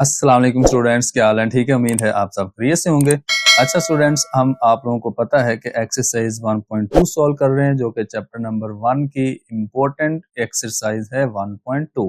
अस्सलाम वालेकुम स्टूडेंट्स, क्या हाल है? ठीक है, उम्मीद है आप सब खैरियत से होंगे। अच्छा स्टूडेंट्स, हम आप लोगों को पता है कि एक्सरसाइज 1.2 सॉल्व कर रहे हैं, जो कि चैप्टर नंबर 1 की इम्पोर्टेंट एक्सरसाइज है 1.2।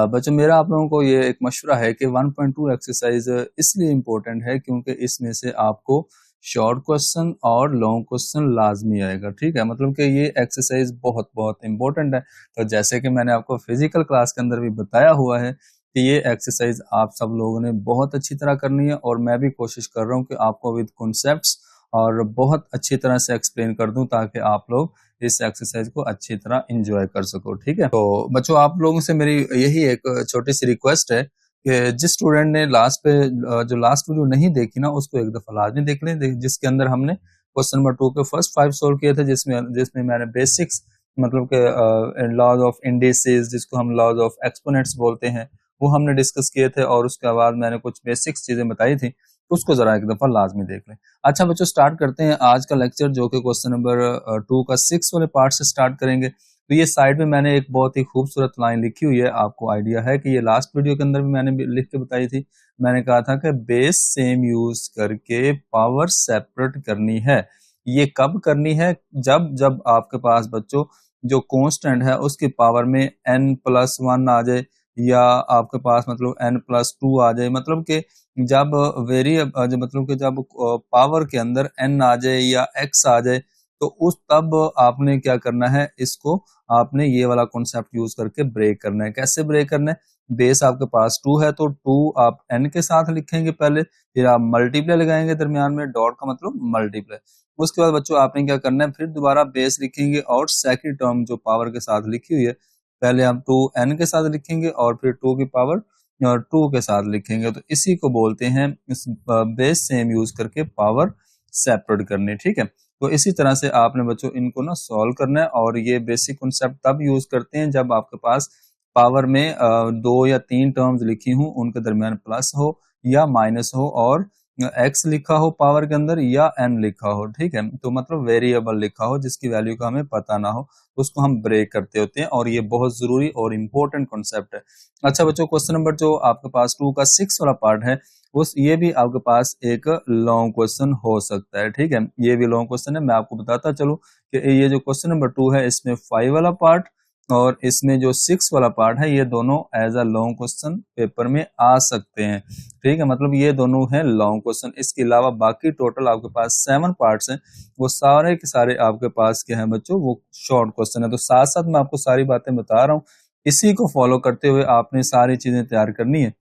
बच्चों, मेरा आप लोगों को ये एक मशवरा है कि 1.2 एक्सरसाइज इसलिए इम्पोर्टेंट है क्योंकि इसमें से आपको शॉर्ट क्वेश्चन और लॉन्ग क्वेश्चन लाजमी आएगा। ठीक है, मतलब कि ये एक्सरसाइज बहुत बहुत इंपॉर्टेंट है। तो जैसे कि मैंने आपको फिजिकल क्लास के अंदर भी बताया हुआ है कि ये एक्सरसाइज आप सब लोगों ने बहुत अच्छी तरह करनी है, और मैं भी कोशिश कर रहा हूँ कि आपको विद कॉन्सेप्ट्स और बहुत अच्छी तरह से एक्सप्लेन कर दूं, ताकि आप लोग इस एक्सरसाइज को अच्छी तरह एंजॉय कर सको। ठीक है, तो बच्चों, आप लोगों से मेरी यही एक छोटी सी रिक्वेस्ट है कि जिस स्टूडेंट ने लास्ट पे जो लास्ट वीडियो नहीं देखी ना, उसको एक दफा लाजमी देख लें, जिसके अंदर हमने क्वेश्चन नंबर 2 के फर्स्ट 5 सोल्व किए थे, जिसमें मैंने बेसिक्स, मतलब के लॉज ऑफ इंडिसेस, जिसको हम लॉज ऑफ एक्सपोनेंट्स बोलते हैं, वो हमने डिस्कस किए थे, और उसके बाद मैंने कुछ बेसिक्स चीजें बताई थी, उसको जरा एक दफा लाजमी देख लें। अच्छा बच्चों, स्टार्ट करते हैं आज का लेक्चर, जो कि क्वेश्चन नंबर 2 का 6 वाले पार्ट से स्टार्ट करेंगे। तो ये साइड में मैंने एक बहुत ही खूबसूरत लाइन लिखी हुई है, आपको आइडिया है कि ये लास्ट वीडियो के अंदर भी मैंने लिख के बताई थी। मैंने कहा था कि बेस सेम यूज करके पावर सेपरेट करनी है। ये कब करनी है? जब जब आपके पास बच्चों जो कांस्टेंट है उसकी पावर में n+1 आ जाए, या आपके पास मतलब n+2 आ जाए, मतलब कि जब मतलब कि जब पावर के अंदर n आ जाए या x आ जाए, तो उस तब आपने क्या करना है, इसको आपने ये वाला कॉन्सेप्ट यूज करके ब्रेक करना है। कैसे ब्रेक करना है? बेस आपके पास 2 है, तो 2 आप n के साथ लिखेंगे पहले, फिर आप मल्टीप्लाई लगाएंगे दरमियान में, डॉट का मतलब मल्टीप्लाई। उसके बाद बच्चों आपने क्या करना है, फिर दोबारा बेस लिखेंगे, और सेकंड टर्म जो पावर के साथ लिखी हुई है, पहले हम 2n के साथ लिखेंगे और फिर 2 की पावर 2 के साथ लिखेंगे। तो इसी को बोलते हैं इस बेस सेम यूज करके पावर सेपरेट करनी। ठीक है, तो इसी तरह से आपने बच्चों इनको ना सॉल्व करना है, और ये बेसिक कॉन्सेप्ट तब यूज करते हैं जब आपके पास पावर में 2 या 3 टर्म्स लिखी हूं, उनके दरमियान प्लस हो या माइनस हो, और एक्स लिखा हो पावर के अंदर या एन लिखा हो। ठीक है, तो मतलब वेरिएबल लिखा हो जिसकी वैल्यू का हमें पता ना हो, उसको हम ब्रेक करते होते हैं, और ये बहुत जरूरी और इम्पोर्टेंट कॉन्सेप्ट है। अच्छा बच्चों, क्वेश्चन नंबर जो आपके पास 2 का 6 वाला पार्ट है, उस ये भी आपके पास एक लॉन्ग क्वेश्चन हो सकता है। ठीक है, ये भी लॉन्ग क्वेश्चन है। मैं आपको बताता चलूं कि ये जो क्वेश्चन नंबर 2 है, इसमें 5 वाला पार्ट और इसमें जो 6 वाला पार्ट है, ये दोनों as a long question paper में आ सकते हैं। ठीक है, मतलब ये दोनों है लॉन्ग क्वेश्चन। इसके अलावा बाकी टोटल आपके पास 7 पार्ट्स हैं, वो सारे के सारे आपके पास क्या है बच्चों, वो शॉर्ट क्वेश्चन है। तो साथ साथ मैं आपको सारी बातें बता रहा हूँ, इसी को फॉलो करते हुए आपने सारी चीजें तैयार करनी है।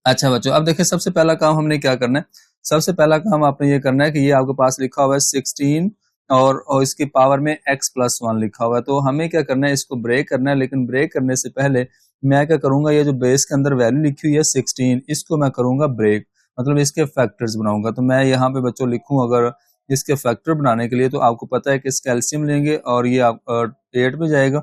अच्छा बच्चों, अब देखिए सबसे पहला काम हमने क्या करना है। सबसे पहला काम आपने ये करना है कि ये आपके पास लिखा हुआ है 16, और इसकी पावर में x+1 लिखा हुआ है। तो हमें क्या करना है, इसको ब्रेक करना है। लेकिन ब्रेक करने से पहले मैं क्या करूंगा, ये जो बेस के अंदर वैल्यू लिखी हुई है 16, इसको मैं करूंगा ब्रेक, मतलब इसके फैक्टर्स बनाऊंगा। तो मैं यहाँ पे बच्चों लिखूं, अगर इसके फैक्टर बनाने के लिए, तो आपको पता है कि इसका एलसीएम लेंगे, और ये आप 8 पे जाएगा,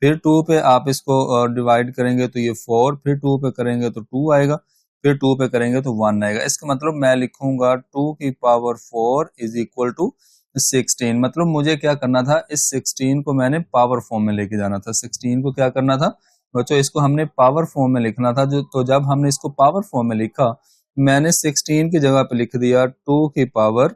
फिर 2 पे आप इसको डिवाइड करेंगे तो ये 4, फिर 2 पे करेंगे तो 2 आएगा, फिर 2 पे करेंगे तो 1 आएगा। इसका मतलब मैं लिखूंगा 2 की पावर 4 इज इक्वल टू 16। मतलब मुझे क्या करना था, इस 16 को मैंने पावर फॉर्म में लेके जाना था। 16 को क्या करना था बच्चों, इसको हमने पावर फॉर्म में लिखना था। तो जब हमने इसको पावर फॉर्म में लिखा, मैंने 16 की जगह पे लिख दिया 2 की पावर,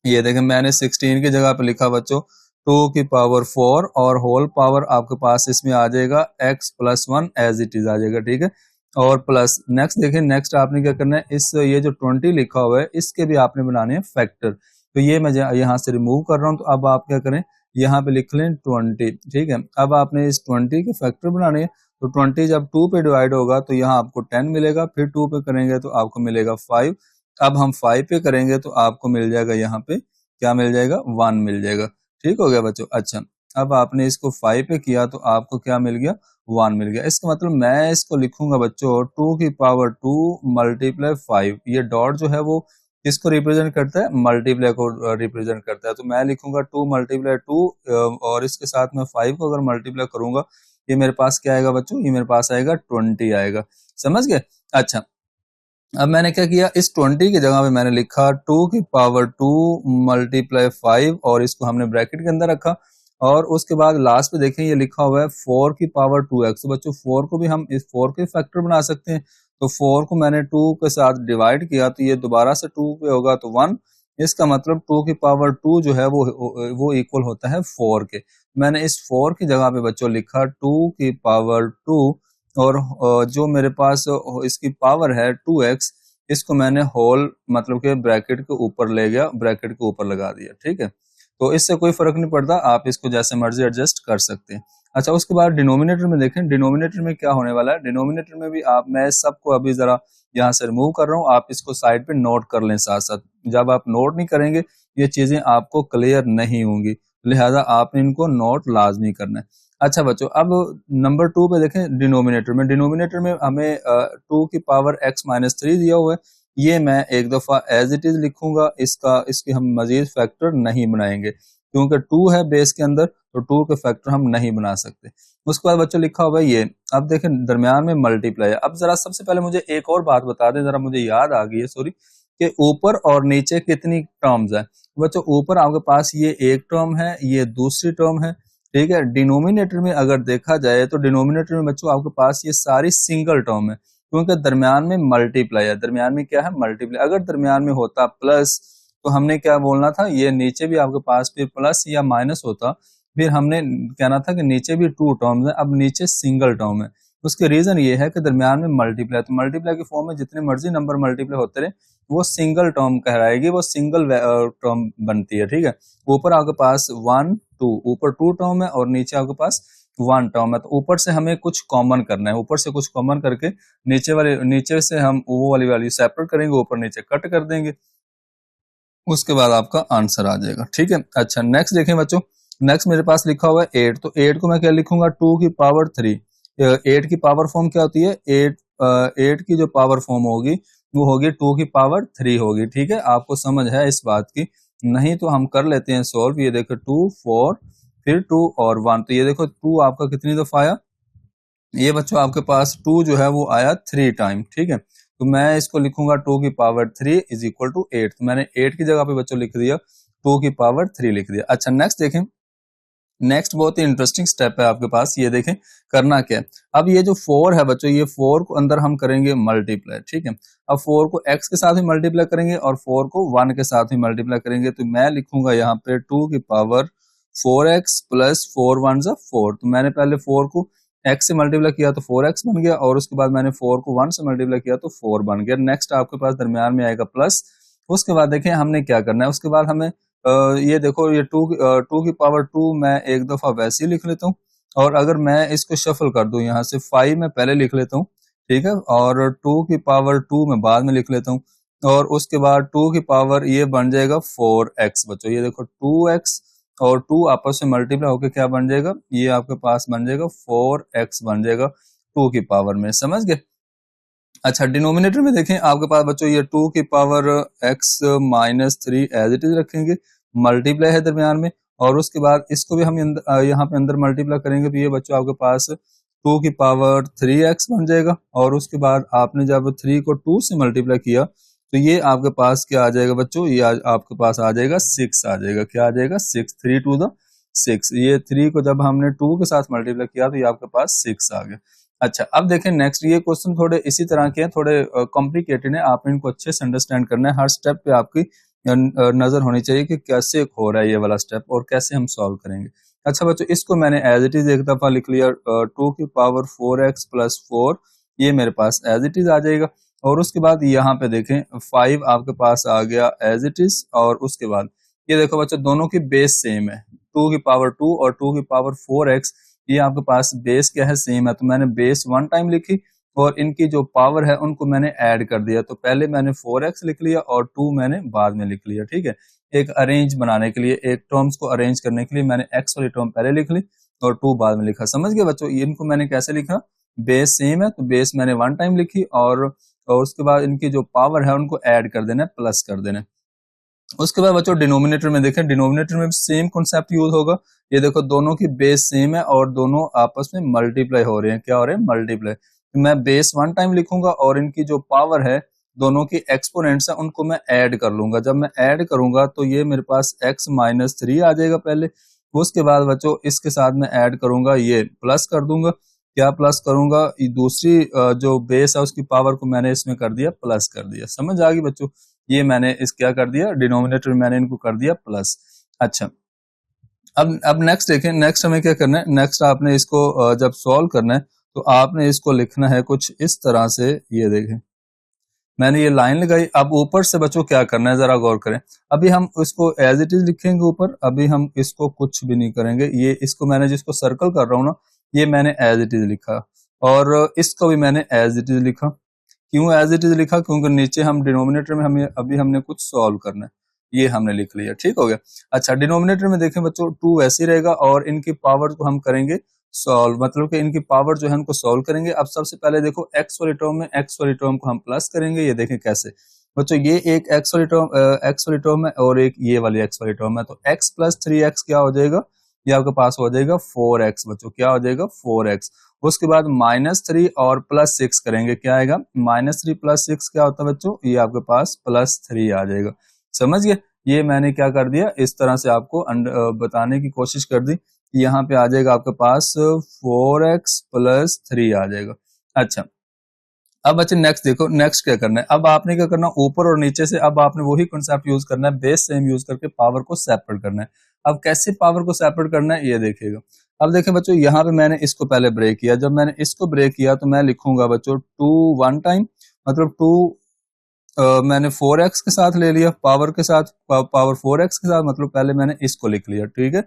ये देखें मैंने 16 की जगह पे लिखा बच्चों 2 की पावर 4, और होल पावर आपके पास इसमें आ जाएगा x+1 एज इट इज आ जाएगा। ठीक है, और प्लस नेक्स्ट देखें, नेक्स्ट आपने क्या करना है, इस ये जो 20 लिखा हुआ है, इसके भी आपने बनाने हैं फैक्टर। तो ये मैं यहाँ से रिमूव कर रहा हूँ। तो अब आप क्या करें, यहाँ पे लिख लें 20। ठीक है, अब आपने इस 20 के फैक्टर बनाने हैं। तो 20 जब 2 पे डिवाइड होगा तो यहाँ आपको 10 मिलेगा, फिर 2 पे करेंगे तो आपको मिलेगा 5। अब हम 5 पे करेंगे तो आपको मिल जाएगा, यहाँ पे क्या मिल जाएगा, 1 मिल जाएगा। ठीक हो गया बच्चों। अच्छा, अब आपने इसको 5 पे किया तो आपको क्या मिल गया, 1 मिल गया। इसका मतलब मैं इसको लिखूंगा बच्चों 2 की पावर 2 मल्टीप्लाई 5। ये डॉट जो है वो किसको रिप्रेजेंट करता है, मल्टीप्लाई को रिप्रेजेंट करता है। तो मैं लिखूंगा 2 मल्टीप्लाई 2, और इसके साथ में 5 को अगर मल्टीप्लाई करूंगा, ये मेरे पास क्या आएगा बच्चों, ये मेरे पास आएगा 20 आएगा। समझ गए? अच्छा, अब मैंने क्या किया, इस 20 की जगह पे मैंने लिखा 2 की पावर 2 मल्टीप्लाई 5, और इसको हमने ब्रैकेट के अंदर रखा। और उसके बाद लास्ट पे देखें, ये लिखा हुआ है 4 की पावर 2x। तो बच्चों 4 को भी हम इस 4 के फैक्टर बना सकते हैं। तो 4 को मैंने 2 के साथ डिवाइड किया तो ये दोबारा से 2 पे होगा तो 1, इसका मतलब 2 की पावर 2 जो है वो इक्वल होता है 4 के। मैंने इस 4 की जगह पे बच्चों लिखा 2 की पावर 2 और जो मेरे पास इसकी पावर है 2x, इसको मैंने होल मतलब के ब्रैकेट के ऊपर ले गया, ब्रैकेट के ऊपर लगा दिया, ठीक है। तो इससे कोई फर्क नहीं पड़ता, आप इसको जैसे मर्जी एडजस्ट कर सकते हैं। अच्छा, उसके बाद डिनोमिनेटर में देखें, डिनोमिनेटर में क्या होने वाला है। डिनोमिनेटर में भी आप, मैं सबको अभी जरा यहाँ से रिमूव कर रहा हूँ, आप इसको साइड पे नोट कर लें साथ साथ। जब आप नोट नहीं करेंगे ये चीजें आपको क्लियर नहीं होंगी, लिहाजा आपने इनको नोट लाजमी करना है। अच्छा बच्चों, अब नंबर 2 पे देखें डिनोमिनेटर में। डिनोमिनेटर में हमें 2 की पावर x-3 दिया हुआ है, ये मैं एक दफा एज इट इज लिखूंगा, इसके हम मजीद फैक्टर नहीं बनाएंगे क्योंकि 2 है बेस के अंदर, तो 2 के फैक्टर हम नहीं बना सकते। उसके बाद बच्चों लिखा हुआ है ये, अब देखें दरमियान में मल्टीप्लाई है। अब जरा सबसे पहले मुझे एक और बात बता दें, जरा मुझे याद आ गई है, सॉरी, कि ऊपर और नीचे कितनी टर्म्स है। बच्चों ऊपर आपके पास ये एक टर्म है, ये दूसरी टर्म है, ठीक है। डिनोमिनेटर में अगर देखा जाए तो डिनोमिनेटर में बच्चों आपके पास ये सारी सिंगल टर्म है क्योंकि दरमियान में मल्टीप्लाई है। दरमियान में क्या है, मल्टीप्लाई। अगर दरमियान में होता प्लस तो हमने क्या बोलना था, ये नीचे भी आपके पास फिर प्लस या माइनस होता, फिर हमने कहना था कि नीचे भी 2 टर्म्स है, अब नीचे सिंगल टर्म है। उसके रीजन ये है कि दरमियान में मल्टीप्लाई, तो मल्टीप्लाई के फॉर्म में जितने मर्जी नंबर मल्टीप्लाई होते रहे वो सिंगल टर्म कहलाएगी, वो सिंगल टर्म बनती है, ठीक है। ऊपर आपके पास 1 2, ऊपर 2 टर्म है और नीचे आपके पास 1 टर्म है, तो ऊपर से हमें कुछ कॉमन करना है, ऊपर से कुछ कॉमन करके नीचे से हम वो वाली वैल्यू सेपरेट करेंगे, ऊपर नीचे कट कर देंगे, उसके बाद आपका आंसर आ जाएगा, ठीक है। अच्छा नेक्स्ट देखें बच्चों, नेक्स्ट मेरे पास लिखा हुआ है 8, तो 8 को मैं क्या लिखूंगा, 2 की पावर 3। 8 की पावर फॉर्म क्या होती है, 8 की जो पावर फॉर्म होगी वो होगी 2 की पावर 3 होगी, ठीक है। आपको समझ है इस बात की, नहीं तो हम कर लेते हैं सॉल्व। ये देखो 2 4 फिर 2 और 1, तो ये देखो 2 आपका कितनी दफा आया, ये बच्चों आपके पास 2 जो है वो आया 3 टाइम, ठीक है। तो मैं इसको लिखूंगा 2 की पावर 3 इज इक्वल टू 8, तो मैंने 8 की जगह पे बच्चों लिख दिया 2 की पावर 3 लिख दिया। अच्छा नेक्स्ट देखें, नेक्स्ट बहुत ही इंटरेस्टिंग स्टेप है आपके पास, ये देखें करना क्या है। अब ये जो 4 है बच्चों, ये 4 को अंदर हम करेंगे मल्टीप्लाई, ठीक है। अब 4 को x के साथ ही मल्टीप्लाई करेंगे और 4 को 1 के साथ ही मल्टीप्लाई करेंगे, तो मैं लिखूंगा यहाँ पे 2 की पावर 4x प्लस 4 1 जा 4। तो मैंने पहले 4 को x से मल्टीप्लाई किया तो 4x बन गया और उसके बाद मैंने 4 को 1 से मल्टीप्लाई किया तो 4 बन गया। नेक्स्ट आपके पास दरमियान में आएगा प्लस। उसके बाद देखें हमने क्या करना है, उसके बाद हमें ये देखो ये 2 की पावर 2 मैं एक दफा वैसे ही लिख लेता हूँ, और अगर मैं इसको शफल कर दूं यहाँ से 5 मैं पहले लिख लेता हूँ, ठीक है, और 2 की पावर 2 मैं बाद में लिख लेता हूँ, और उसके बाद 2 की पावर ये बन जाएगा 4x। बच्चों ये देखो 2x और 2 आपस में मल्टीप्लाई होकर क्या बन जाएगा, ये आपके पास बन जाएगा 4x बन जाएगा 2 की पावर में, समझ गए। अच्छा डिनोमिनेटर में देखें आपके पास बच्चों ये 2 की power x-3 as it is रखेंगे, मल्टीप्लाई है दरमियान में, और उसके बाद इसको भी हम यहाँ पे अंदर मल्टीप्लाई करेंगे, तो ये बच्चों आपके पास 2 की पावर 3x बन जाएगा, और उसके बाद आपने जब 3 को 2 से मल्टीप्लाई किया तो ये आपके पास क्या आ जाएगा बच्चों, ये आपके पास आ जाएगा 6 आ जाएगा, क्या आ जाएगा 6, 3 टू द 6। ये 3 को जब हमने 2 के साथ मल्टीप्लाई किया तो ये आपके पास 6 आ गया। अच्छा अब देखें नेक्स्ट, ये क्वेश्चन थोड़े इसी तरह के हैं, थोड़े कॉम्प्लिकेटेड हैं, आप इनको अच्छे से अंडरस्टैंड करना है, हर स्टेप पे आपकी नजर होनी चाहिए कि कैसे हो रहा है ये वाला स्टेप और कैसे हम सॉल्व करेंगे। अच्छा बच्चों इसको मैंने एज इट इज एक दफा लिख लिया, 2 की पावर 4x प्लस 4, ये मेरे पास एज इट इज आ जाएगा, और उसके बाद यहाँ पे देखें 5 आपके पास आ गया एज इट इज, और उसके बाद ये देखो बच्चों दोनों की बेस सेम है, 2 की पावर 2 और 2 की पावर 4x, ये आपके पास बेस क्या है, सेम है, तो मैंने बेस 1 टाइम लिखी और इनकी जो पावर है उनको मैंने ऐड कर दिया, तो पहले मैंने 4x लिख लिया और 2 मैंने बाद में लिख लिया, ठीक है। एक अरेंज बनाने के लिए, एक टर्म्स को अरेंज करने के लिए मैंने x वाली टर्म पहले लिख ली और 2 बाद में लिखा, समझ गए बच्चों। इनको मैंने कैसे लिखा, बेस सेम है तो बेस मैंने 1 टाइम लिखी, और उसके बाद इनकी जो पावर है उनको ऐड कर देना, प्लस कर देना। उसके बाद बच्चों डिनोमिनेटर में देखें, डिनोमिनेटर में सेम कॉन्सेप्ट यूज होगा, ये देखो दोनों की बेस सेम है और दोनों आपस में मल्टीप्लाई हो रहे हैं, क्या हो रहे हैं, मल्टीप्लाई। तो मैं बेस 1 टाइम लिखूंगा और इनकी जो पावर है दोनों की एक्सपोनेंट्स है उनको मैं ऐड कर लूंगा, जब मैं ऐड करूंगा तो ये मेरे पास x-3 आ जाएगा पहले, उसके बाद बच्चों इसके साथ मैं ऐड करूंगा, ये प्लस कर दूंगा, क्या प्लस करूंगा, दूसरी जो बेस है उसकी पावर को मैंने इसमें कर दिया प्लस कर दिया। समझ आ गई बच्चों, ये मैंने इस क्या कर दिया, डिनोमिनेटर में मैंने इनको कर दिया प्लस। अच्छा, अब नेक्स्ट देखें, नेक्स्ट हमें क्या करना है, नेक्स्ट आपने इसको जब सॉल्व करना है तो आपने इसको लिखना है कुछ इस तरह से। ये देखें मैंने ये लाइन लगाई। अब ऊपर से बच्चों क्या करना है जरा गौर करें। अभी हम इसको एज इट इज लिखेंगे ऊपर, अभी हम इसको कुछ भी नहीं करेंगे। ये इसको मैंने जिसको सर्कल कर रहा हूं ना, ये मैंने एज इट इज लिखा, और इसको भी मैंने एज इट इज लिखा। क्यों एज इट इज लिखा, क्योंकि नीचे हम डिनोमिनेटर में हमें अभी हमने कुछ सॉल्व करना है, ये हमने लिख लिया। ठीक हो गया। अच्छा, डिनोमिनेटर में देखें बच्चों 2 ऐसे रहेगा और इनकी पावर को हम करेंगे सॉल्व, मतलब कि इनकी पावर जो है उनको सॉल्व करेंगे। अब सबसे पहले देखो एक्स वाली टर्म में एक्स वाली टर्म को हम प्लस करेंगे। ये देखें कैसे बच्चों, ये एक एक्स वाली टर्म है और एक ये वाली एक्स वाली टर्म है, तो एक्स प्लस 3x क्या हो जाएगा, ये आपके पास हो जाएगा 4x। बच्चों क्या हो जाएगा 4x। उसके बाद -3 और +6 करेंगे, क्या आएगा, -3 + 6 क्या होता है बच्चों, ये आपके पास +3 आ जाएगा। समझ गए, ये मैंने क्या कर दिया, इस तरह से आपको बताने की कोशिश कर दी। यहाँ पे आ जाएगा आपके पास 4x + 3 आ जाएगा। अच्छा, अब बच्चे नेक्स्ट देखो, नेक्स्ट क्या करना है। अब आपने क्या करना, ऊपर और नीचे से अब आपने वही कॉन्सेप्ट यूज करना है, बेस सेम यूज करके पावर को सेपरेट करना है। अब कैसे पावर को सेपरेट करना है ये देखिएगा। अब देखें बच्चों, यहाँ पे मैंने इसको पहले ब्रेक किया। जब मैंने इसको ब्रेक किया तो मैं लिखूंगा बच्चों 2 1 टाइम, मतलब 2 मैंने 4x के साथ ले लिया, पावर के साथ, पावर 4x के साथ, मतलब पहले मैंने इसको लिख लिया। ठीक है,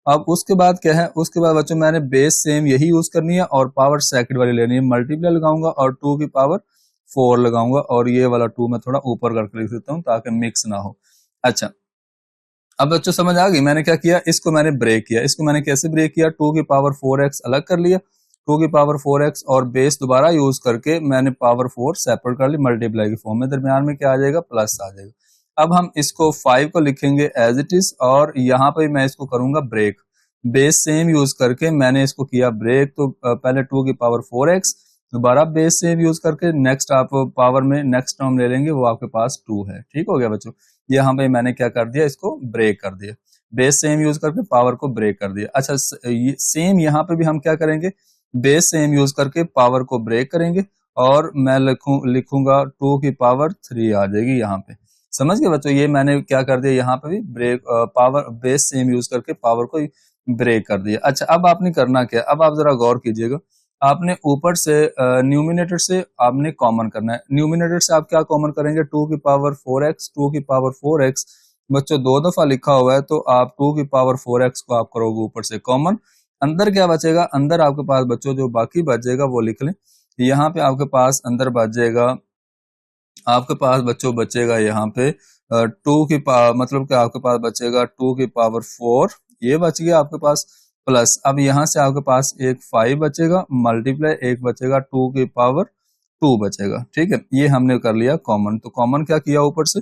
अब उसके बाद क्या है, उसके बाद बच्चों मैंने बेस सेम यही यूज करनी है और पावर सेकंड वाली लेनी है। मल्टीप्लाई लगाऊंगा और 2 की पावर 4 लगाऊंगा, और ये वाला 2 मैं थोड़ा ऊपर करके लिख देता हूँ ताकि मिक्स ना हो। अच्छा, अब बच्चों समझ आ गई, मैंने क्या किया, इसको मैंने ब्रेक किया। इसको मैंने कैसे ब्रेक किया, 2 की पावर 4x अलग कर लिया, 2 की पावर 4x और बेस दोबारा यूज करके मैंने पावर 4 सेपरेट कर ली मल्टीप्लाई के फॉर्म में। दरमियान में क्या आ जाएगा, प्लस आ जाएगा। अब हम इसको 5 को लिखेंगे एज इट इज, और यहाँ पे मैं इसको करूंगा ब्रेक। बेस सेम यूज करके मैंने इसको किया ब्रेक, तो पहले 2 की पावर 4x, दोबारा बेस सेम यूज करके नेक्स्ट आप पावर में नेक्स्ट टर्म ले लेंगे, वो आपके पास 2 है। ठीक हो गया बच्चों, यहाँ पे मैंने क्या कर दिया, इसको ब्रेक कर दिया, बेस सेम यूज करके पावर को ब्रेक कर दिया। अच्छा, सेम यहाँ पे भी हम क्या करेंगे, बेस सेम यूज करके पावर को ब्रेक करेंगे, और मैं लिखूंगा 2 की पावर 3 आ जाएगी यहाँ पे। समझ गए बच्चों, ये मैंने क्या कर दिया, यहाँ पे भी break power base same use करके पावर को ब्रेक कर दिया। अच्छा, अब आपने करना क्या, अब आप जरा गौर कीजिएगा। आपने ऊपर से न्यूमिनेटर से आपने कॉमन करना है। न्यूमिनेटर से आप क्या कॉमन करेंगे, 2 की पावर 4x, 2 की पावर 4x बच्चों 2 दफा लिखा हुआ है, तो आप 2 की पावर 4x को आप करोगे ऊपर से कॉमन। अंदर क्या बचेगा, अंदर आपके पास बच्चों जो बाकी बच जाएगा वो लिख लें। यहाँ पे आपके पास अंदर बच जाएगा, आपके पास बच्चों बचेगा यहाँ पे 2 की मतलब कि आपके पास बचेगा 2 की पावर 4, ये बच गया आपके पास, प्लस अब यहाँ से आपके पास एक 5 बचेगा, मल्टीप्लाई एक बचेगा 2 की पावर 2 बचेगा। ठीक है, ये हमने कर लिया कॉमन। तो कॉमन क्या किया, ऊपर से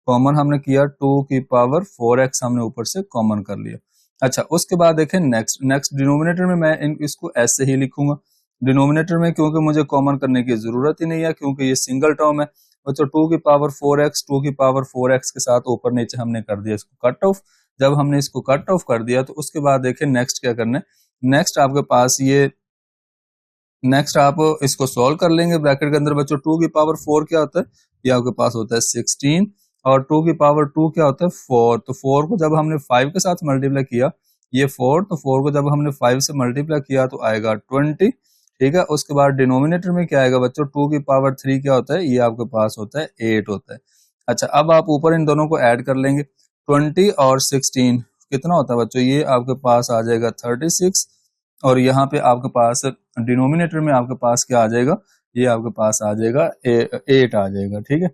कॉमन हमने किया 2 की पावर 4x हमने ऊपर से कॉमन कर लिया। अच्छा, उसके बाद देखें नेक्स्ट डिनोमिनेटर में मैं इसको ऐसे ही लिखूंगा। डिनोमिनेटर में क्योंकि मुझे कॉमन करने की जरूरत ही नहीं है, क्योंकि ये सिंगल टर्म है बच्चों। 2 की पावर 4x, 2 की पावर 4x के साथ ऊपर नीचे हमने कर दिया इसको कट ऑफ। जब हमने इसको कट ऑफ कर दिया तो उसके बाद देखें नेक्स्ट क्या करना है। नेक्स्ट आपके पास ये, नेक्स्ट आप इसको सॉल्व कर लेंगे ब्रैकेट के अंदर बच्चों। 2 की पावर 4 क्या होता है, ये आपके पास होता है 16, और 2 की पावर 2 क्या होता है 4। तो 4 को जब हमने 5 के साथ मल्टीप्लाई किया, ये 4, तो 4 को जब हमने 5 से मल्टीप्लाई किया तो आएगा 20। ठीक है, उसके बाद डिनोमिनेटर में क्या आएगा बच्चों, 2 की पावर 3 क्या होता है, ये आपके पास होता है 8 होता है। अच्छा, अब आप ऊपर इन दोनों को ऐड कर लेंगे, 20 और 16 कितना होता है बच्चों, ये आपके पास आ जाएगा 36, और यहाँ पे आपके पास डिनोमिनेटर में आपके पास क्या आ जाएगा, ये आपके पास आ जाएगा 8 आ जाएगा। ठीक है,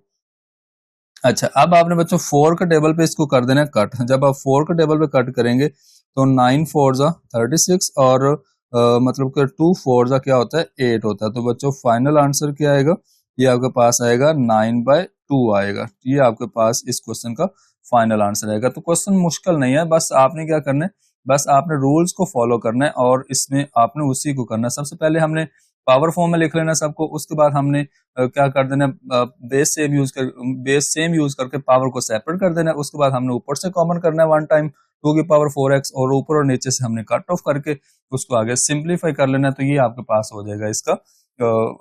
अच्छा, अब आपने बच्चों 4 के टेबल पे इसको कर देना है कट। जब आप 4 के टेबल पे कट करेंगे तो 9 4 जा 36, और मतलब कि 2 4 जा क्या होता है 8 होता है। तो बच्चों फाइनल आंसर क्या आएगा, ये आपके पास आएगा 9/2 आएगा। ये आपके पास इस क्वेश्चन का फाइनल आंसर आएगा। तो क्वेश्चन मुश्किल नहीं है, बस आपने क्या करना है, बस आपने रूल्स को फॉलो करना है और इसमें आपने उसी को करना है। सबसे पहले हमने पावर फॉर्म में लिख लेना सबको। उसके बाद हमने क्या कर देना, बेस सेम यूज करके पावर को सेपरेट कर देना। उसके बाद हमने ऊपर से कॉमन करना है 1 टाइम 2 की पावर 4x, और ऊपर और नीचे से हमने कट ऑफ करके उसको आगे सिंप्लीफाई कर लेना, तो ये आपके पास हो जाएगा, इसका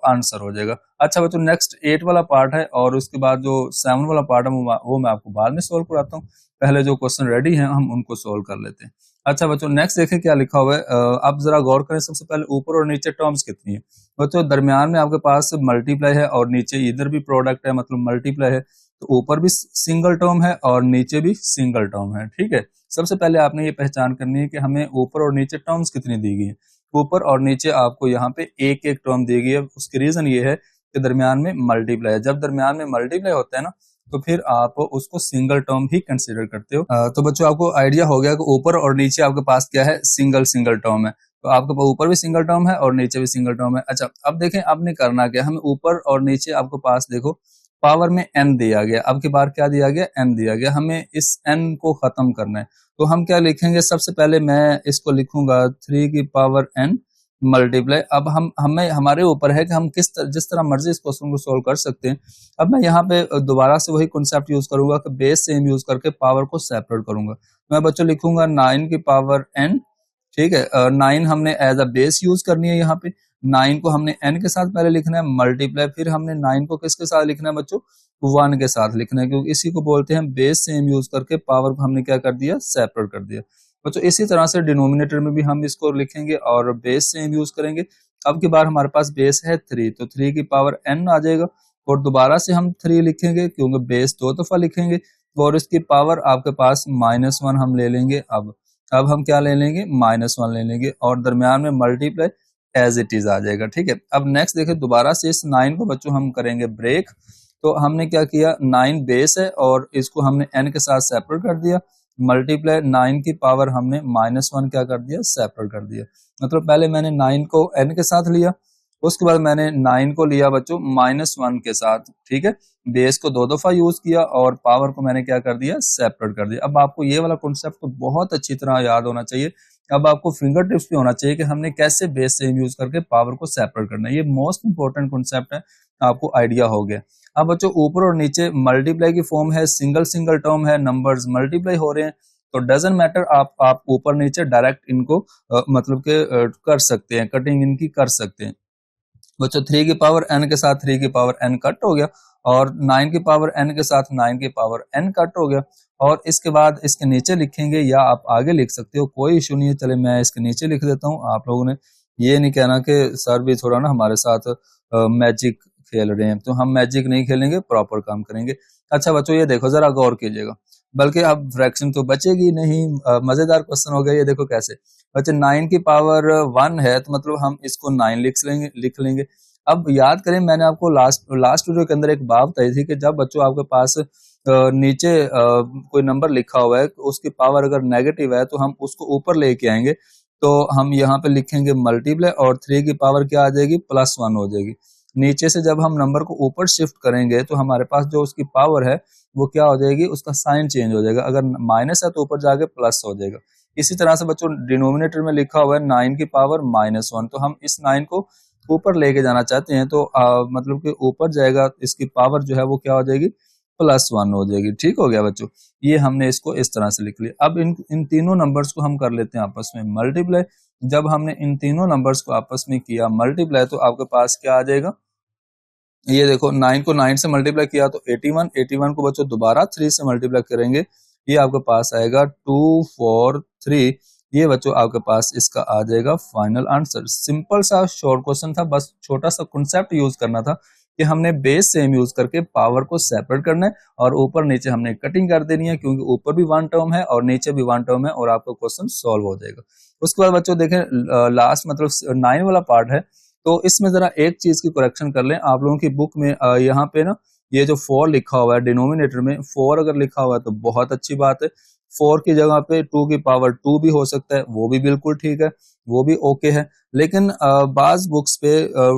आंसर हो जाएगा। अच्छा बच्चों, नेक्स्ट 8 वाला पार्ट है, और उसके बाद जो 7 वाला पार्ट है वो मैं आपको बाद में सोल्व कराता हूँ। पहले जो क्वेश्चन रेडी है हम उनको सोल्व कर लेते हैं। अच्छा बच्चों, नेक्स्ट देखें क्या लिखा हुआ है। आप जरा गौर करें, सबसे पहले ऊपर और नीचे टर्म्स कितनी है बच्चों। दरमियान में आपके पास मल्टीप्लाई है और नीचे इधर भी प्रोडक्ट है, मतलब मल्टीप्लाई है, तो ऊपर भी सिंगल टर्म है और नीचे भी सिंगल टर्म है। ठीक है, सबसे पहले आपने ये पहचान करनी है कि हमें ऊपर और नीचे टर्म्स कितनी दी गई है। ऊपर और नीचे आपको यहाँ पे एक एक टर्म दी गई है। उसकी रीजन ये है कि दरमियान में मल्टीप्लाई है। जब दरमियान में मल्टीप्लाई होता है ना, तो फिर आप उसको सिंगल टर्म ही कंसीडर करते हो। तो बच्चों आपको आइडिया हो गया कि ऊपर और नीचे आपके पास क्या है, सिंगल सिंगल टर्म है। तो आपके पास ऊपर भी सिंगल टर्म है और नीचे भी सिंगल टर्म है। अच्छा, अब देखें आपने करना क्या, हमें ऊपर और नीचे आपके पास देखो पावर में n दिया गया। अब की बार क्या दिया गया, n दिया गया। हमें इस n को खत्म करना है, तो हम क्या लिखेंगे, सबसे पहले मैं इसको लिखूंगा 3 की पावर n मल्टीप्लाई। अब हमें हमारे ऊपर है कि हम जिस तरह मर्जी इस क्वेश्चन को सोल्व कर सकते हैं। अब मैं यहाँ पे दोबारा से वही कॉन्सेप्ट यूज करूंगा कि बेस सेम यूज करके पावर को सेपरेट करूंगा। मैं बच्चों लिखूंगा 9 की पावर n। ठीक है, 9 हमने एज अ बेस यूज करनी है। यहाँ पे 9 को हमने n के साथ पहले लिखना है मल्टीप्लाई, फिर हमने 9 को किसके साथ लिखना है बच्चों, 1 के साथ लिखना है, क्योंकि इसी को बोलते हैं बेस सेम यूज करके पावर को हमने क्या कर दिया, सेपरेट कर दिया। बच्चों इसी तरह से डिनोमिनेटर में भी हम इसको लिखेंगे और बेस सेम यूज करेंगे। अब की बार हमारे पास बेस है 3, तो 3 की पावर n आ जाएगा, और दोबारा से हम 3 लिखेंगे क्योंकि बेस 2 दफा लिखेंगे, और इसकी पावर आपके पास -1 हम ले लेंगे। अब हम क्या ले लेंगे, -1 ले लेंगे, और दरमियान में मल्टीप्लाई एज इट इज आ जाएगा। ठीक है, अब नेक्स्ट देखिए, दोबारा से इस 9 को बच्चों हम करेंगे ब्रेक। तो हमने क्या किया, 9 बेस है और इसको हमने n के साथ सेपरेट कर दिया, मल्टीप्लाई 9 की पावर हमने -1 क्या कर दिया, सेपरेट कर दिया। मतलब पहले मैंने 9 को n के साथ लिया, उसके बाद मैंने 9 को लिया बच्चों -1 के साथ। ठीक है, बेस को 2 दफा यूज किया और पावर को मैंने क्या कर दिया, सेपरेट कर दिया। अब आपको ये वाला कॉन्सेप्ट तो बहुत अच्छी तरह याद होना चाहिए। अब आपको फिंगर टिप्स भी होना चाहिए कि हमने कैसे बेस सेम यूज करके पावर को सेपरेट करना है। ये मोस्ट इंपॉर्टेंट कॉन्सेप्ट है, आपको आइडिया हो गया। अब बच्चों ऊपर और नीचे मल्टीप्लाई की फॉर्म है, सिंगल सिंगल टर्म है, नंबर्स मल्टीप्लाई हो रहे हैं, तो डजंट मैटर, आप ऊपर नीचे डायरेक्ट इनको मतलब के कर सकते हैं, कटिंग इनकी कर सकते हैं। बच्चों 3 की पावर n के साथ 3 की पावर n कट हो गया, और 9 की पावर n के साथ 9 की पावर n कट हो गया। और इसके बाद इसके नीचे लिखेंगे, या आप आगे लिख सकते हो, कोई इशू नहीं है। चले मैं इसके नीचे लिख देता हूँ। आप लोगों ने ये नहीं कहना कि सर भी थोड़ा ना हमारे साथ मैजिक खेल रहे हैं, तो हम मैजिक नहीं खेलेंगे, प्रॉपर काम करेंगे। अच्छा बच्चों ये देखो, जरा गौर कीजिएगा, बल्कि अब फ्रैक्शन तो बचेगी नहीं। मजेदार क्वेश्चन हो गया ये, देखो कैसे। बच्चे 9 की पावर 1 है, तो मतलब हम इसको 9 लिख लेंगे। अब याद करें, मैंने आपको लास्ट वीडियो के अंदर एक बात बताई थी कि जब बच्चों आपके पास नीचे कोई नंबर लिखा हुआ है, उसकी पावर अगर नेगेटिव है, तो हम उसको ऊपर लेके आएंगे। तो हम यहाँ पे लिखेंगे मल्टीप्लाई, और 3 की पावर क्या आ जाएगी, +1 हो जाएगी। नीचे से जब हम नंबर को ऊपर शिफ्ट करेंगे, तो हमारे पास जो उसकी पावर है वो क्या हो जाएगी, उसका साइन चेंज हो जाएगा। अगर माइनस है तो ऊपर जाके प्लस हो जाएगा। इसी तरह से बच्चों डिनोमिनेटर में लिखा हुआ है 9 की पावर -1, तो हम इस 9 को ऊपर लेके जाना चाहते हैं, तो मतलब कि ऊपर जाएगा, इसकी पावर जो है वो क्या हो जाएगी, +1 हो जाएगी। ठीक हो गया बच्चों, ये हमने इसको इस तरह से लिख लिया। अब इन तीनों नंबर्स को हम कर लेते हैं आपस में मल्टीप्लाई। जब हमने इन तीनों नंबर्स को आपस में किया मल्टीप्लाई, तो आपके पास क्या आ जाएगा, ये देखो 9 को 9 से मल्टीप्लाई किया तो 81 को बच्चों दोबारा 3 से मल्टीप्लाई करेंगे, ये आपके पास आएगा 243। ये बच्चों आपके पास इसका आ जाएगा फाइनल आंसर। सिंपल सा शॉर्ट क्वेश्चन था, बस छोटा सा कॉन्सेप्ट यूज करना था कि हमने बेस सेम यूज करके पावर को सेपरेट करना है, और ऊपर नीचे हमने कटिंग कर देनी है, क्योंकि ऊपर भी 1 टर्म है और नीचे भी 1 टर्म है, और आपका क्वेश्चन सॉल्व हो जाएगा। उसके बाद बच्चों देखें, लास्ट मतलब 9 वाला पार्ट है, तो इसमें जरा एक चीज की करेक्शन कर लें। आप लोगों की बुक में यहाँ पे ना ये जो 4 लिखा हुआ है डिनोमिनेटर में, 4 अगर लिखा हुआ है तो बहुत अच्छी बात है। 4 की जगह पे 2 की पावर 2 भी हो सकता है, वो भी बिल्कुल ठीक है, वो भी ओके है। लेकिन बाज बुक्स पे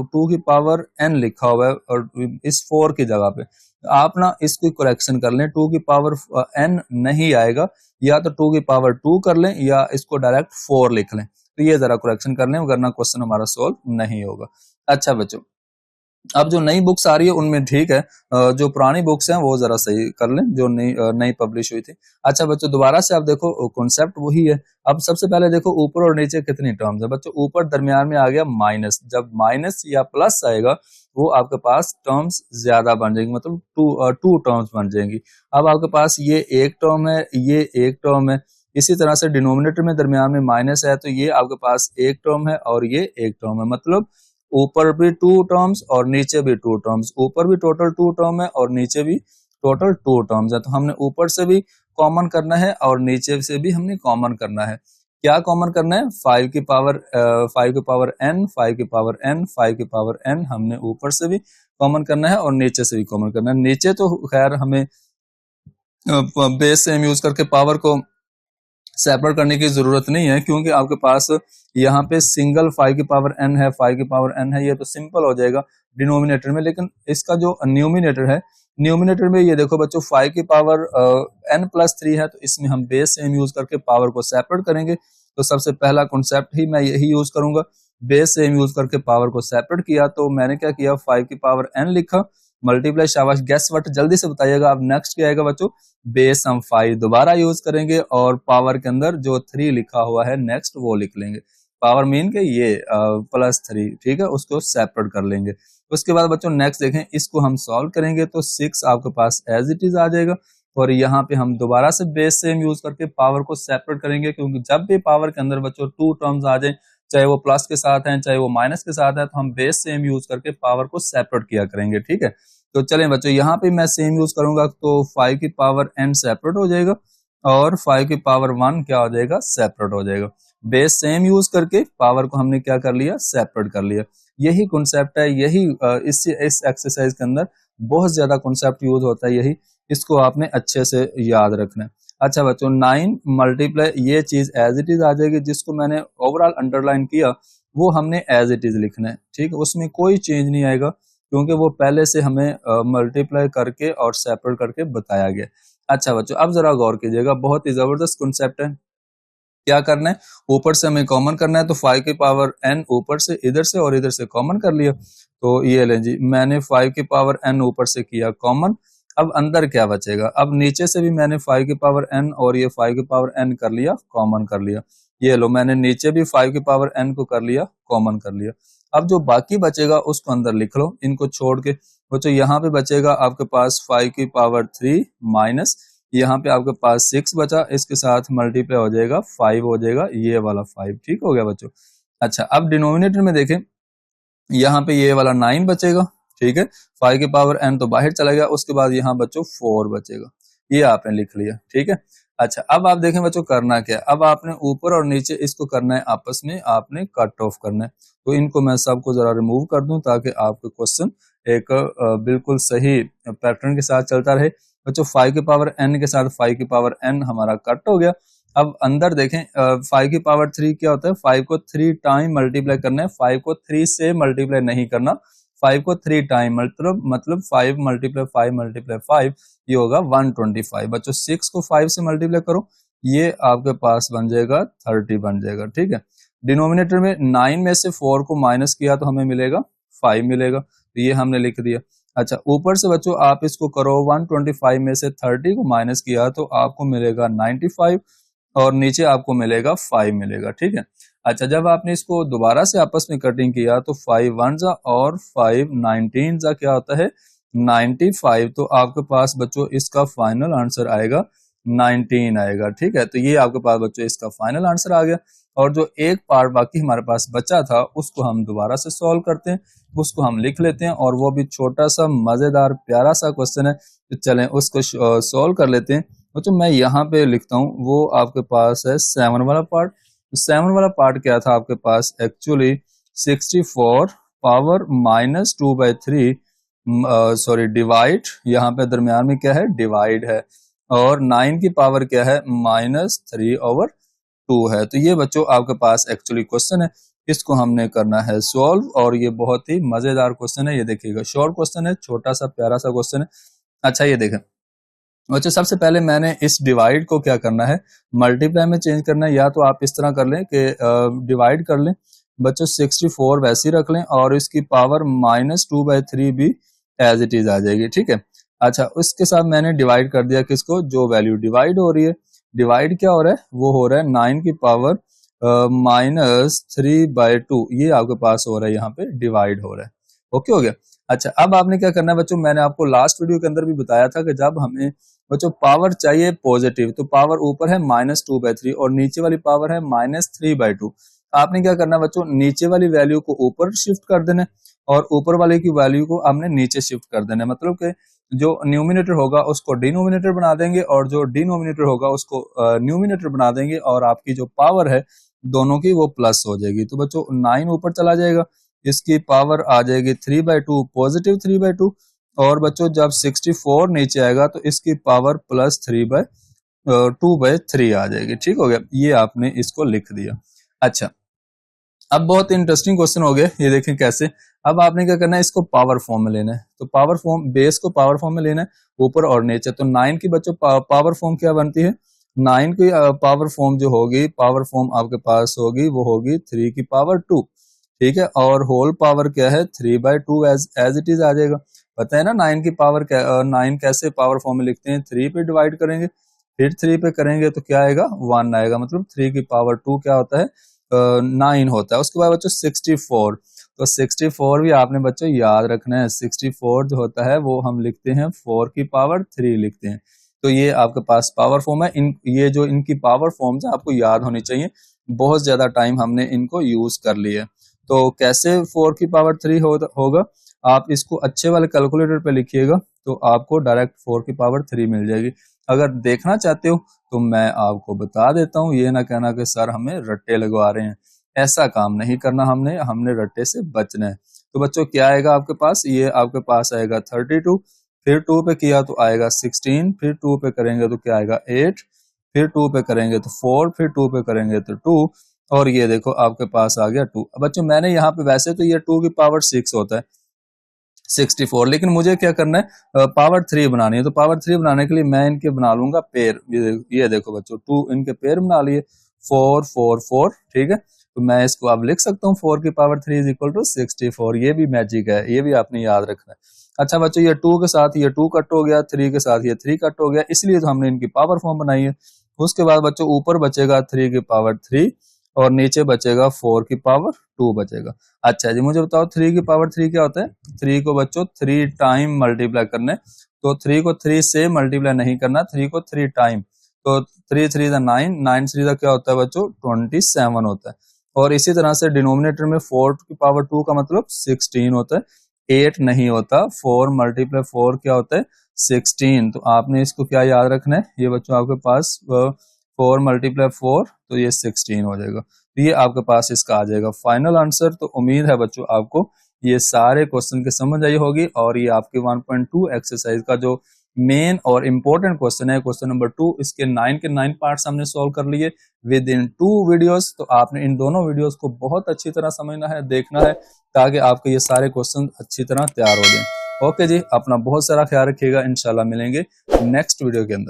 2 की पावर n लिखा हुआ है, और इस 4 की जगह पे आप ना इसकी करेक्शन कर लें, 2 की पावर n नहीं आएगा, या तो 2 की पावर 2 कर लें, या इसको डायरेक्ट 4 लिख लें। तो ये जरा करेक्शन कर लें, वरना क्वेश्चन हमारा सॉल्व नहीं होगा। अच्छा बच्चों, अब जो नई बुक्स आ रही है उनमें ठीक है, जो पुरानी बुक्स हैं वो जरा सही कर लें जो नई पब्लिश हुई थी। अच्छा बच्चों, दोबारा से आप देखो कॉन्सेप्ट वही है। अब सबसे पहले देखो ऊपर और नीचे कितनी टर्म्स है बच्चों। ऊपर दरमियान में आ गया माइनस, जब माइनस या प्लस आएगा वो आपके पास टर्म्स ज्यादा बन जाएंगी, मतलब टू टर्म्स बन जाएंगी। अब आपके पास ये एक टर्म है, ये एक टर्म है। इसी तरह से डिनोमिनेटर में दरमियान में माइनस है तो ये आपके पास एक टर्म है और ये एक टर्म है, मतलब ऊपर भी टू टर्म्स और नीचे भी टू टर्म्स। ऊपर भी टोटल टू टर्म है और नीचे भी टोटल टू टर्म्स है। तो हमने ऊपर से भी कॉमन करना है और नीचे से भी हमने कॉमन करना है। क्या कॉमन करना है? 5 की पावर n, 5 की पावर n, 5 की पावर n हमने ऊपर से भी कॉमन करना है और नीचे से भी कॉमन करना है। नीचे तो खैर हमें बेस सेम यूज करके पावर को सेपरेट करने की जरूरत नहीं है, क्योंकि आपके पास यहाँ पे सिंगल 5 की पावर n है, 5 की पावर n है, ये तो सिंपल हो जाएगा डिनोमिनेटर में। लेकिन इसका जो न्यूमिनेटर है, न्यूमिनेटर में ये देखो बच्चों 5 की पावर n+3 है, तो इसमें हम बेस सेम यूज करके पावर को सेपरेट करेंगे। तो सबसे पहला कॉन्सेप्ट ही मैं यही यूज करूंगा, बेस सेम यूज करके पावर को सेपरेट किया। तो मैंने क्या किया, 5 की पावर n लिखा, मल्टीप्लाई, शाबाश, गेस व्हाट, जल्दी से बताइएगा। अब नेक्स्ट क्या आएगा बच्चों, बेस हम 5 दोबारा यूज करेंगे और पावर के अंदर जो 3 लिखा हुआ है नेक्स्ट वो लिख लेंगे। पावर मीन के ये +3, ठीक है, उसको सेपरेट कर लेंगे। उसके बाद बच्चों नेक्स्ट देखें, इसको हम सॉल्व करेंगे तो 6 आपके पास एज इट इज आ जाएगा। और यहाँ पे हम दोबारा से बेस सेम यूज करके पावर को सेपरेट करेंगे, क्योंकि जब भी पावर के अंदर बच्चों टू टर्म्स आ जाए, चाहे वो प्लस के साथ हैं चाहे वो माइनस के साथ है, तो हम बेस सेम यूज करके पावर को सेपरेट किया करेंगे, ठीक है। तो चलें बच्चों, यहाँ पे मैं सेम यूज करूंगा तो 5 की पावर n सेपरेट हो जाएगा और 5 की पावर 1 क्या हो जाएगा, सेपरेट हो जाएगा। बेस सेम यूज करके पावर को हमने क्या कर लिया, सेपरेट कर लिया। यही कॉन्सेप्ट है, यही इस एक्सरसाइज के अंदर बहुत ज्यादा कॉन्सेप्ट यूज होता है, यही इसको आपने अच्छे से याद रखना है। अच्छा बच्चों, 9 मल्टीप्लाई, ये चीज एज इट इज आ जाएगी, जिसको मैंने ओवरऑल अंडरलाइन किया वो हमने एज इट इज लिखना है, ठीक है, उसमें कोई चेंज नहीं आएगा, क्योंकि वो पहले से हमें मल्टीप्लाई करके और सेपरेट करके बताया गया। अच्छा बच्चों, अब जरा गौर कीजिएगा, बहुत ही जबरदस्त कॉन्सेप्ट है। क्या करना है, ऊपर से हमें कॉमन करना है, तो 5 की पावर n ऊपर से इधर से और इधर से कॉमन कर लिया। तो ये लें जी, मैंने 5 की पावर n ऊपर से किया कॉमन। अब अंदर क्या बचेगा, अब नीचे से भी मैंने 5 की पावर n और ये 5 की पावर n कर लिया, कॉमन कर लिया। ये लो, मैंने नीचे भी 5 की पावर n को कर लिया, कॉमन कर लिया। अब जो बाकी बचेगा उसको अंदर लिख लो, इनको छोड़ के। बच्चों यहाँ पे बचेगा आपके पास 5 की पावर 3 माइनस, यहाँ पे आपके पास 6 बचा, इसके साथ मल्टीप्लाई हो जाएगा 5 हो जाएगा, ये वाला 5, ठीक हो गया बच्चों। अच्छा, अब डिनोमिनेटर में देखें, यहाँ पे ये वाला 9 बचेगा, ठीक है, 5 की पावर n तो बाहर चला गया, उसके बाद यहाँ बच्चों 4 बचेगा, ये आपने लिख लिया, ठीक है। अच्छा, अब आप देखें बच्चों करना क्या है, अब आपने ऊपर और नीचे इसको करना है आपस में, आपने कट ऑफ करना है। तो इनको मैं सबको जरा रिमूव कर दूं ताकि आपका क्वेश्चन एक बिल्कुल सही पैटर्न के साथ चलता रहे। बच्चों 5 की पावर n के साथ 5 की पावर n हमारा कट हो गया। अब अंदर देखें, 5 की पावर 3 क्या होता है, 5 को 3 टाइम मल्टीप्लाई करना है, 5 को 3 से मल्टीप्लाई नहीं करना, 5 को 3 टाइम, मतलब 5 मल्टीप्लाई 5 मल्टीप्लाई 5, ये होगा 125। बच्चों 6 को 5 से मल्टीप्लाई करो, ये आपके पास बन जाएगा 30 बन जाएगा, ठीक है। डिनोमिनेटर में 9 में से 4 को माइनस किया तो हमें मिलेगा 5 मिलेगा, तो ये हमने लिख दिया। अच्छा, ऊपर से बच्चों आप इसको करो, 125 में से 30 को माइनस किया तो आपको मिलेगा 95 और नीचे आपको मिलेगा 5 मिलेगा, ठीक है। अच्छा, जब आपने इसको दोबारा से आपस में कटिंग किया तो 5 1 जा और 5 19 जा क्या होता है, 95। तो आपके पास बच्चों इसका फाइनल आंसर आएगा 19 आएगा, ठीक है। तो ये आपके पास बच्चों इसका फाइनल आंसर आ गया। और जो एक पार्ट बाकी हमारे पास बचा था उसको हम दोबारा से सॉल्व करते हैं, उसको हम लिख लेते हैं, और वो भी छोटा सा मजेदार प्यारा सा क्वेश्चन है, तो चलें उसको सॉल्व कर लेते हैं। तो मैं यहाँ पे लिखता हूँ, वो आपके पास है 7 वाला पार्ट। 7 वाला पार्ट क्या था आपके पास, एक्चुअली 64 पावर -2/3, सॉरी डिवाइड, यहाँ पे दरमियान में क्या है, डिवाइड है, और 9 की पावर क्या है, -3/2 है। तो ये बच्चों आपके पास एक्चुअली क्वेश्चन है, इसको हमने करना है सॉल्व, और ये बहुत ही मजेदार क्वेश्चन है। ये देखिएगा, शॉर्ट क्वेश्चन है, छोटा सा प्यारा सा क्वेश्चन है। अच्छा, ये देखें बच्चों, सबसे पहले मैंने इस डिवाइड को क्या करना है, मल्टीप्लाई में चेंज करना है। या तो आप इस तरह कर लें कि डिवाइड कर लें, बच्चों 64 वैसे ही रख लें और इसकी पावर -2/3 भी एज इट इज आ जाएगी, ठीक है। अच्छा, उसके साथ मैंने डिवाइड कर दिया किसको, जो वैल्यू डिवाइड हो रही है। डिवाइड क्या हो रहा है, वो हो रहा है 9 की पावर -3/2, ये आपके पास हो रहा है, यहाँ पे डिवाइड हो रहा है। ओके हो गया। अच्छा, अब आपने क्या करना है बच्चों, मैंने आपको लास्ट वीडियो के अंदर भी बताया था कि जब हमें बच्चों पावर चाहिए पॉजिटिव, तो पावर ऊपर है -2/3 और नीचे वाली पावर है -3/2। आपने क्या करना है बच्चों, नीचे वाली वैल्यू को ऊपर शिफ्ट कर देना और ऊपर वाले की वैल्यू को हमने नीचे शिफ्ट कर देना, मतलब कि जो न्यूमिनेटर होगा उसको डिनोमिनेटर बना देंगे और जो डिनोमिनेटर होगा उसको न्यूमिनेटर बना देंगे, और आपकी जो पावर है दोनों की वो प्लस हो जाएगी। तो बच्चों 9 ऊपर चला जाएगा, इसकी पावर आ जाएगी 3/2 पॉजिटिव 3/2, और बच्चों जब 64 नीचे आएगा तो इसकी पावर +2/3 आ जाएगी, ठीक हो गया। ये आपने इसको लिख दिया। अच्छा, अब बहुत इंटरेस्टिंग क्वेश्चन हो गया, ये देखें कैसे। अब आपने क्या करना है, इसको पावर फॉर्म में लेना है। तो पावर फॉर्म, बेस को पावर फॉर्म में लेना है, ऊपर और नीचे। तो 9 की बच्चों पावर फॉर्म क्या बनती है, 9 की पावर फॉर्म जो होगी, पावर फॉर्म आपके पास होगी वो होगी 3 की पावर 2, ठीक है। और होल पावर क्या है 3/2 एज इट इज आ जाएगा। पता है ना 9 की पावर 9 कैसे पावर फॉर्म में लिखते हैं, 3 पे डिवाइड करेंगे, फिर 3 पे करेंगे तो क्या आएगा 1 आएगा, मतलब 3 की पावर 2 क्या होता है 9 होता है। उसके बाद बच्चों 64, तो 64 भी आपने बच्चों याद रखना है। 64 जो होता है वो हम लिखते हैं 4 की पावर 3 लिखते हैं। तो ये आपके पास पावर फॉर्म है। ये जो इनकी पावर फॉर्म्स है आपको याद होनी चाहिए, बहुत ज्यादा टाइम हमने इनको यूज कर लिया। तो कैसे 4 की पावर 3 होगा, आप इसको अच्छे वाले कैलकुलेटर पे लिखिएगा तो आपको डायरेक्ट 4 की पावर 3 मिल जाएगी। अगर देखना चाहते हो तो मैं आपको बता देता हूँ, ये ना कहना कि सर हमें रट्टे लगवा रहे हैं, ऐसा काम नहीं करना हमने रट्टे से बचना है। तो बच्चों क्या आएगा आपके पास, ये आपके पास आएगा 32, फिर 2 पे किया तो आएगा 16, फिर 2 पे करेंगे तो क्या आएगा 8, फिर 2 पे करेंगे तो 4, फिर 2 पे करेंगे तो 2, और ये देखो आपके पास आ गया 2। बच्चों मैंने यहाँ पे, वैसे तो ये 2 की पावर 6 होता है 64, लेकिन मुझे क्या करना है पावर 3 बनानी है। तो पावर 3 बनाने के लिए मैं इनके बना लूंगा पेयर। ये देखो बच्चों 2 इनके पेयर बना लिए, 4 4 4, ठीक है। तो मैं इसको अब लिख सकता हूँ 4 की पावर 3 इज इक्वल टू 64। ये भी मैजिक है, ये भी आपने याद रखना है। अच्छा बच्चों, ये 2 के साथ ये 2 कट हो गया, 3 के साथ ये 3 कट हो गया, इसलिए तो हमने इनकी पावर फॉर्म बनाई है। उसके बाद बच्चों ऊपर बचेगा 3 की पावर 3 और नीचे बचेगा 4 की पावर 2 बचेगा। अच्छा जी, मुझे बताओ 3 की पावर 3 क्या होता है। 3 को बच्चों 3 टाइम मल्टीप्लाई करना है, तो 3 को 3 से मल्टीप्लाई नहीं करना, 3 को 3 टाइम। तो 3 3 9, 9 3 क्या होता है बच्चों 27 होता है। और इसी तरह से डिनोमिनेटर में 4 की पावर 2 का मतलब 16 होता है, 8 नहीं होता। 4 मल्टीप्लाई 4 क्या होता है 16। तो आपने इसको क्या याद रखना है, ये बच्चों आपके पास 4 मल्टीप्लाई 4 तो ये 16 हो जाएगा। तो ये आपके पास इसका आ जाएगा फाइनल आंसर। तो उम्मीद है बच्चों आपको ये सारे क्वेश्चन की समझ आई होगी, और ये आपके 1.2 एक्सरसाइज का जो मेन और इम्पोर्टेंट क्वेश्चन है, क्वेश्चन नंबर 2, इसके 9 के 9 पार्ट्स हमने सॉल्व कर लिए विद इन 2 वीडियोस। तो आपने इन दोनों वीडियोस को बहुत अच्छी तरह समझना है, देखना है, ताकि आपके ये सारे क्वेश्चन अच्छी तरह तैयार हो जाएं। ओके जी, अपना बहुत सारा ख्याल रखिएगा, इंशाल्लाह मिलेंगे नेक्स्ट वीडियो के अंदर।